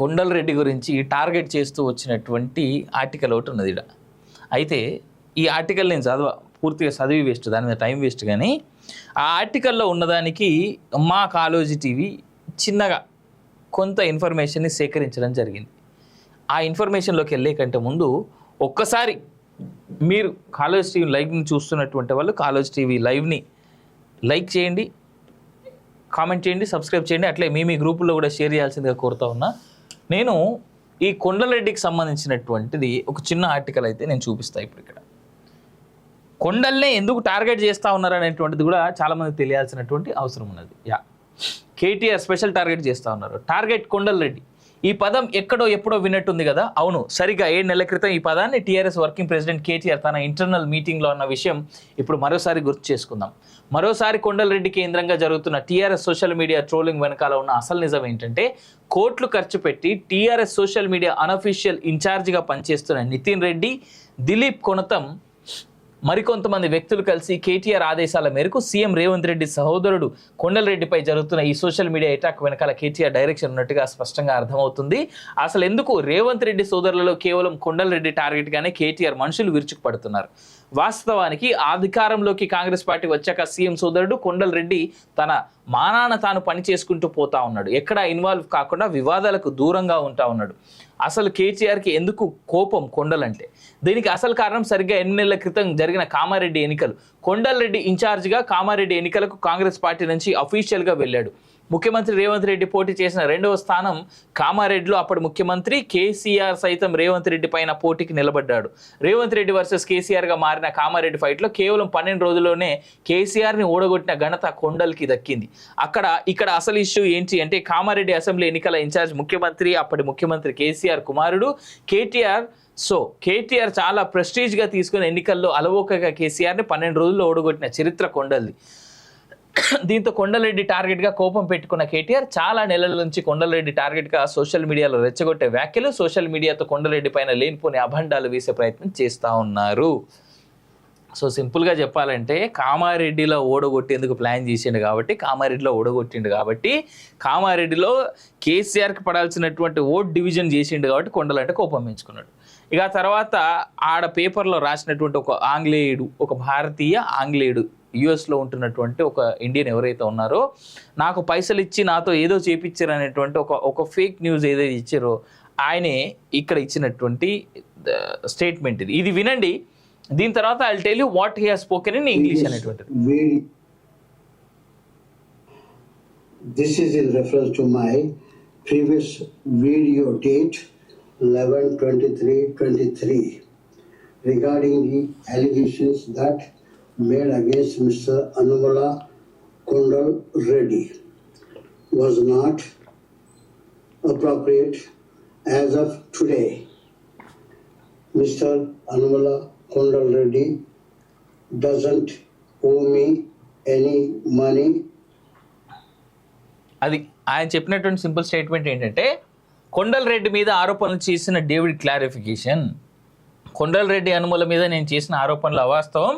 కొండలరెడ్డి గురించి టార్గెట్ చేస్తూ వచ్చినటువంటి ఆర్టికల్ ఒకటి ఉన్నది ఇక్కడ. అయితే ఈ ఆర్టికల్ నేను పూర్తిగా చదివి వేస్ట్, దాని మీద టైం వేస్ట్. కానీ ఆ ఆర్టికల్లో ఉన్నదానికి మా కాలోజీ టీవీ చిన్నగా కొంత ఇన్ఫర్మేషన్ని సేకరించడం జరిగింది. ఆ ఇన్ఫర్మేషన్లోకి వెళ్ళే కంటే ముందు ఒక్కసారి మీరు కాలోజీ టీవీ లైవ్ని చూస్తున్నటువంటి వాళ్ళు కాలోజీ టీవీ లైవ్ని లైక్ చేయండి, కామెంట్ చేయండి, సబ్స్క్రైబ్ చేయండి. అట్లే మీ గ్రూపుల్లో కూడా షేర్ చేయాల్సిందిగా కోరుతా ఉన్నా. నేను ఈ కొండలరెడ్డికి సంబంధించినటువంటిది ఒక చిన్న ఆర్టికల్ అయితే నేను చూపిస్తాను ఇప్పుడు. ఇక్కడ కొండల్నే ఎందుకు టార్గెట్ చేస్తూ ఉన్నారు అనేటువంటిది కూడా చాలామంది తెలియాల్సినటువంటి అవసరం ఉన్నది. కేటీఆర్ స్పెషల్ టార్గెట్ చేస్తూ ఉన్నారు. టార్గెట్ కొండలరెడ్డి ఈ పదం ఎక్కడో ఎప్పుడో విన్నట్టుంది కదా. అవును, సరిగ్గా 7 నెలల క్రితం ఈ పదాన్ని టీఆర్ఎస్ వర్కింగ్ ప్రెసిడెంట్ కేటీఆర్ తన ఇంటర్నల్ మీటింగ్లో అన్న విషయం ఇప్పుడు మరోసారి గుర్తు చేసుకుందాం. మరోసారి కొండలరెడ్డి కేంద్రంగా జరుగుతున్న టీఆర్ఎస్ సోషల్ మీడియా ట్రోలింగ్ వెనకాల ఉన్న అసలు నిజం ఏంటంటే, కోట్లు ఖర్చు పెట్టి టీఆర్ఎస్ సోషల్ మీడియా అనఫీషియల్ ఇన్ఛార్జిగా పనిచేస్తున్న నితిన్ రెడ్డి, దిలీప్ కొనతం మరికొంతమంది వ్యక్తులు కలిసి కేటీఆర్ ఆదేశాల మేరకు సీఎం రేవంత్ రెడ్డి సహోదరుడు కొండలరెడ్డిపై జరుగుతున్న ఈ సోషల్ మీడియా అటాక్ వెనకాల కేటీఆర్ డైరెక్షన్ ఉన్నట్టుగా స్పష్టంగా అర్థమవుతుంది. అసలు ఎందుకు రేవంత్ రెడ్డి సోదరులలో కేవలం కొండలరెడ్డి టార్గెట్గానే కేటీఆర్ మనుషులు విరుచుకుపడుతున్నారు? వాస్తవానికి అధికారంలోకి కాంగ్రెస్ పార్టీ వచ్చాక సీఎం సోదరుడు కొండలరెడ్డి తన మానాన తాను పని చేసుకుంటూ పోతా ఉన్నాడు. ఎక్కడా ఇన్వాల్వ్ కాకుండా వివాదాలకు దూరంగా ఉంటా ఉన్నాడు. అసలు కేటీఆర్కి ఎందుకు కోపం కొండలంటే? దీనికి అసలు కారణం సరిగ్గా 8 నెలల క్రితం జరిగిన కామారెడ్డి ఎన్నికలు. కొండలరెడ్డి ఇన్ఛార్జిగా కామారెడ్డి ఎన్నికలకు కాంగ్రెస్ పార్టీ నుంచి అఫీషియల్గా వెళ్ళాడు. ముఖ్యమంత్రి రేవంత్ రెడ్డి పోటీ చేసిన 2వ స్థానం కామారెడ్డిలో అప్పటి ముఖ్యమంత్రి కేసీఆర్ సైతం రేవంత్ రెడ్డి పైన పోటీకి నిలబడ్డాడు. రేవంత్ రెడ్డి వర్సెస్ కేసీఆర్గా మారిన కామారెడ్డి ఫైట్లో కేవలం 12 రోజుల్లోనే కేసీఆర్ని ఓడగొట్టిన ఘనత కొండల్కి దక్కింది. ఇక్కడ అసలు ఇష్యూ ఏంటి అంటే, కామారెడ్డి అసెంబ్లీ ఎన్నికల ఇన్ఛార్జ్ ముఖ్యమంత్రి అప్పటి ముఖ్యమంత్రి కేసీఆర్ కుమారుడు కేటీఆర్. కేటీఆర్ చాలా ప్రెస్టీజ్గా తీసుకున్న ఎన్నికల్లో అలవోకగా కేసీఆర్ని 12 రోజుల్లో ఓడగొట్టిన చరిత్ర కొండల్ది. దీంతో కొండలరెడ్డి టార్గెట్గా కోపం పెట్టుకున్న కేటీఆర్ చాలా నెలల నుంచి కొండలరెడ్డి టార్గెట్గా సోషల్ మీడియాలో రెచ్చగొట్టే వ్యాఖ్యలు, సోషల్ మీడియాతో కొండలరెడ్డి పైన లేనిపోని అభండాలు వేసే ప్రయత్నం చేస్తూ ఉన్నారు. సింపుల్గా చెప్పాలంటే, కామారెడ్డిలో ఓడగొట్టేందుకు ప్లాన్ చేసిండు కాబట్టి, కామారెడ్డిలో ఓడగొట్టిండు కాబట్టి, కామారెడ్డిలో కేసీఆర్కి పడాల్సినటువంటి ఓట్ డివిజన్ చేసిండు కాబట్టి కొండలంటే కోపం పెంచుకున్నాడు. ఇక తర్వాత ఆడ పేపర్లో రాసినటువంటి ఒక ఆంగ్లేయుడు, ఒక భారతీయ ఆంగ్లేయుడు, యుఎస్లో ఉంటున్నటువంటి ఒక ఇండియన్ ఎవరైతే ఉన్నారో, నాకు పైసలు ఇచ్చి నాతో ఏదో చేపించారు అనేటువంటి ఒక ఫేక్ న్యూస్ ఏదైతే ఇచ్చారో ఆయనే ఇక్కడ ఇచ్చినటువంటి స్టేట్మెంట్ ఇది వినండి. దీని తర్వాత I will tell you what he has spoken in English అనేటువంటిది. This is in reference to my previous video date 11/23/23 regarding the allegations that made against Mr. Anumala Kondareddy was not appropriate as of today. Mr. Anumala Kondareddy doesn't owe me any money. అది ఆయన చెప్పినటువంటి simple statement ఏంటంటే, కొండలరెడ్డి మీద ఆరోపణలు చేసిన David clarification. Kondal Reddy Anumula మీద నేను చేసిన ఆరోపణలు అవాస్తవం.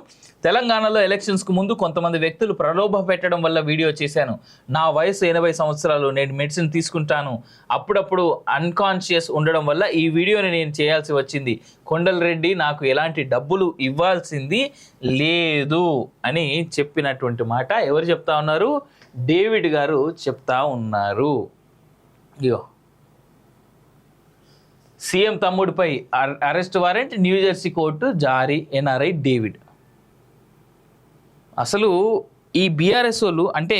తెలంగాణలో ఎలక్షన్స్కు ముందు కొంతమంది వ్యక్తులు ప్రలోభ పెట్టడం వల్ల వీడియో చేశాను. నా వయసు 80 సంవత్సరాలు, నేను మెడిసిన్ తీసుకుంటాను, అప్పుడప్పుడు అన్కాన్షియస్ ఉండడం వల్ల ఈ వీడియోని నేను చేయాల్సి వచ్చింది. కొండలరెడ్డి నాకు ఎలాంటి డబ్బులు ఇవ్వాల్సింది లేదు అని చెప్పినటువంటి మాట ఎవరు చెప్తా ఉన్నారు? డేవిడ్ గారు చెప్తా ఉన్నారు. ఇగో, CM తమ్ముడిపై arrest warrant, New Jersey court జారీ, ఎన్ఆర్ఐ డేవిడ్. అసలు ఈ బీఆర్ఎస్ వాళ్ళు అంటే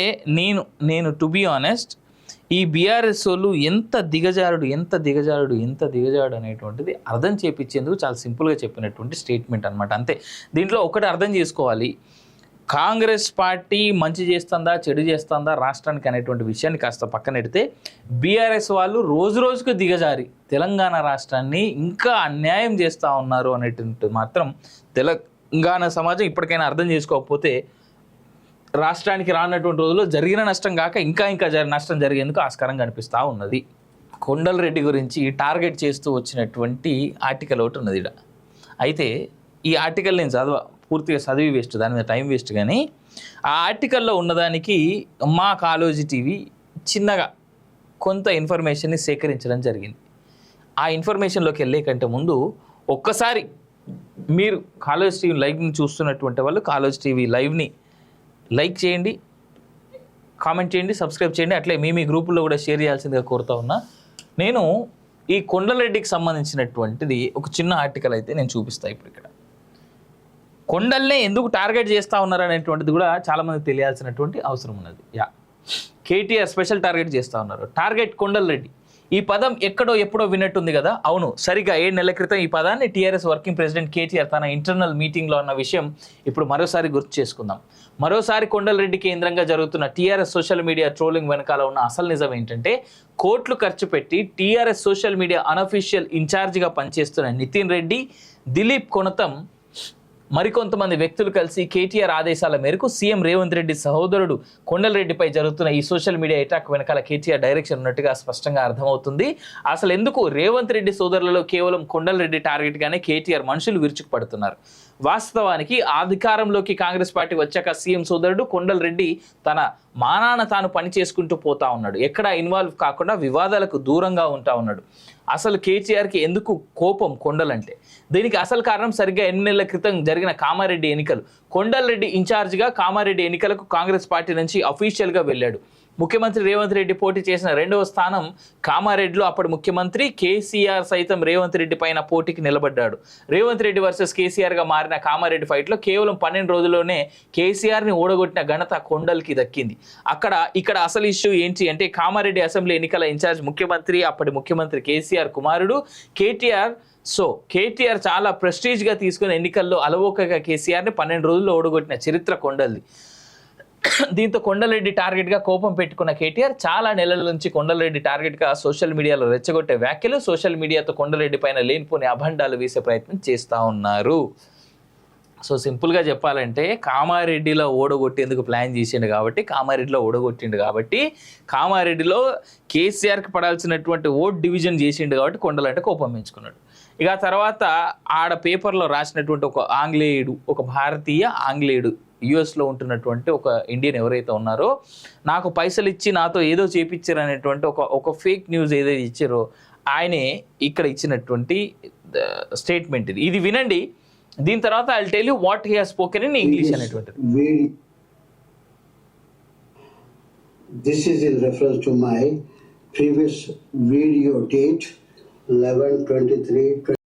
నేను టు బీ ఆనెస్ట్, ఈ బీఆర్ఎస్ వాళ్ళు ఎంత దిగజారుడు అనేటువంటిది అర్థం చేపించేందుకు చాలా సింపుల్గా చెప్పినటువంటి స్టేట్మెంట్ అనమాట. అంతే. దీంట్లో ఒకటి అర్థం చేసుకోవాలి, కాంగ్రెస్ పార్టీ మంచి చేస్తుందా చెడు చేస్తుందా రాష్ట్రానికి అనేటువంటి విషయాన్ని కాస్త పక్కనెడితే, బీఆర్ఎస్ వాళ్ళు రోజు రోజుకు దిగజారి తెలంగాణ రాష్ట్రాన్ని ఇంకా అన్యాయం చేస్తూ ఉన్నారు అనేటువంటి మాత్రం తెలంగాణ సమాజం ఇప్పటికైనా అర్థం చేసుకోకపోతే, రాష్ట్రానికి రానటువంటి రోజుల్లో జరిగిన నష్టం కాక ఇంకా నష్టం జరిగేందుకు ఆస్కారం కనిపిస్తూ ఉన్నది. కొండలరెడ్డి గురించి టార్గెట్ చేస్తూ వచ్చినటువంటి ఆర్టికల్ ఒకటి ఉన్నది ఇక్కడ. అయితే ఈ ఆర్టికల్ నేను పూర్తిగా చదివి వేస్ట్, దాని మీద టైం వేస్ట్. కానీ ఆ ఆర్టికల్లో ఉన్నదానికి మా కాలోజీ టీవీ చిన్నగా కొంత ఇన్ఫర్మేషన్ని సేకరించడం జరిగింది. ఆ ఇన్ఫర్మేషన్లోకి వెళ్ళే కంటే ముందు ఒక్కసారి మీరు కాలేజ్ టీవీ లైవ్ని చూస్తున్నటువంటి వాళ్ళు కాలేజ్ టీవీ లైవ్ని లైక్ చేయండి, కామెంట్ చేయండి, సబ్స్క్రైబ్ చేయండి. అట్లే మీ గ్రూపుల్లో కూడా షేర్ చేయాల్సిందిగా కోరుతా ఉన్నా. నేను ఈ కొండలరెడ్డికి సంబంధించినటువంటిది ఒక చిన్న ఆర్టికల్ అయితే నేను చూపిస్తాను ఇప్పుడు. ఇక్కడ కొండల్నే ఎందుకు టార్గెట్ చేస్తూ ఉన్నారు అనేటువంటిది కూడా చాలామంది తెలియాల్సినటువంటి అవసరం ఉన్నది. కేటీఆర్ స్పెషల్ టార్గెట్ చేస్తూ ఉన్నారు. టార్గెట్ కొండలరెడ్డి. ఈ పదం ఎక్కడో ఎప్పుడో విన్నట్టుంది కదా. అవును, సరిగ్గా 7 నెలల క్రితం ఈ పదాన్ని టీఆర్ఎస్ వర్కింగ్ ప్రెసిడెంట్ కేటీఆర్ తన ఇంటర్నల్ మీటింగ్లో అన్న విషయం ఇప్పుడు మరోసారి గుర్తు చేసుకుందాం. మరోసారి కొండలరెడ్డి కేంద్రంగా జరుగుతున్న టీఆర్ఎస్ సోషల్ మీడియా ట్రోలింగ్ వెనకాల ఉన్న అసలు నిజం ఏంటంటే, కోట్లు ఖర్చు పెట్టి టీఆర్ఎస్ సోషల్ మీడియా అనఫీషియల్ ఇన్ఛార్జిగా పనిచేస్తున్న నితిన్ రెడ్డి, దిలీప్ కొనతం మరికొంతమంది వ్యక్తులు కలిసి కేటీఆర్ ఆదేశాల మేరకు సీఎం రేవంత్ రెడ్డి సహోదరుడు కొండలరెడ్డిపై జరుగుతున్న ఈ సోషల్ మీడియా అటాక్ వెనకాల కేటీఆర్ డైరెక్షన్ ఉన్నట్టుగా స్పష్టంగా అర్థమవుతుంది. అసలు ఎందుకు రేవంత్ రెడ్డి సోదరులలో కేవలం కొండలరెడ్డి టార్గెట్గానే కేటీఆర్ మనుషులు విరుచుకుపడుతున్నారు? వాస్తవానికి అధికారంలోకి కాంగ్రెస్ పార్టీ వచ్చాక సీఎం సోదరుడు కొండలరెడ్డి తన మానాన తాను పని చేసుకుంటూ పోతా ఉన్నాడు. ఎక్కడా ఇన్వాల్వ్ కాకుండా వివాదాలకు దూరంగా ఉంటా ఉన్నాడు. అసలు కేసీఆర్కి ఎందుకు కోపం కొండలంటే? దీనికి అసలు కారణం సరిగ్గా 8 నెలల క్రితం జరిగిన కామారెడ్డి ఎన్నికలు. కొండలరెడ్డి ఇన్ఛార్జిగా కామారెడ్డి ఎన్నికలకు కాంగ్రెస్ పార్టీ నుంచి అఫీషియల్గా వెళ్ళాడు. ముఖ్యమంత్రి రేవంత్ రెడ్డి పోటీ చేసిన 2వ స్థానం కామారెడ్డిలో అప్పటి ముఖ్యమంత్రి కేసీఆర్ సైతం రేవంత్ రెడ్డి పైన పోటీకి నిలబడ్డాడు. రేవంత్ రెడ్డి వర్సెస్ కేసీఆర్గా మారిన కామారెడ్డి ఫైట్లో కేవలం 12 రోజుల్లోనే కేసీఆర్ని ఓడగొట్టిన ఘనత కొండల్కి దక్కింది. ఇక్కడ అసలు ఇష్యూ ఏంటి అంటే, కామారెడ్డి అసెంబ్లీ ఎన్నికల ఇన్ఛార్జ్ ముఖ్యమంత్రి అప్పటి ముఖ్యమంత్రి కేసీఆర్ కుమారుడు కేటీఆర్. కేటీఆర్ చాలా ప్రెస్టీజ్గా తీసుకున్న ఎన్నికల్లో అలవోకగా కేసీఆర్ని 12 రోజుల్లో ఓడగొట్టిన చరిత్ర కొండల్ది. దీంతో కొండలరెడ్డి టార్గెట్గా కోపం పెట్టుకున్న కేటీఆర్ చాలా నెలల నుంచి కొండలరెడ్డి టార్గెట్గా సోషల్ మీడియాలో రెచ్చగొట్టే వ్యాఖ్యలు, సోషల్ మీడియాతో కొండలరెడ్డి పైన లేనిపోని అభండాలు వేసే ప్రయత్నం చేస్తూ ఉన్నారు. సింపుల్గా చెప్పాలంటే, కామారెడ్డిలో ఓడగొట్టేందుకు ప్లాన్ చేసిండు కాబట్టి, కామారెడ్డిలో ఓడగొట్టిండు కాబట్టి, కామారెడ్డిలో కేసీఆర్కి పడాల్సినటువంటి ఓట్ డివిజన్ చేసిండు కాబట్టి కొండలంటే కోపం పెంచుకున్నాడు. ఇక తర్వాత ఆడ పేపర్లో రాసినటువంటి ఒక ఆంగ్లేయుడు, ఒక భారతీయ ఆంగ్లేయుడు, యుఎస్లో ఉంటున్నటువంటి ఒక ఇండియన్ ఎవరైతే ఉన్నారో, నాకు పైసలు ఇచ్చి నాతో ఏదో చేపించారు అనేటువంటి ఒక ఫేక్ న్యూస్ ఏదైతే ఇచ్చారో ఆయనే ఇక్కడ ఇచ్చినటువంటి స్టేట్మెంట్ ఇది వినండి. దీని తర్వాత I will tell you what he has spoken in English అనేటువంటిది. This is in reference to my previous video date 11/23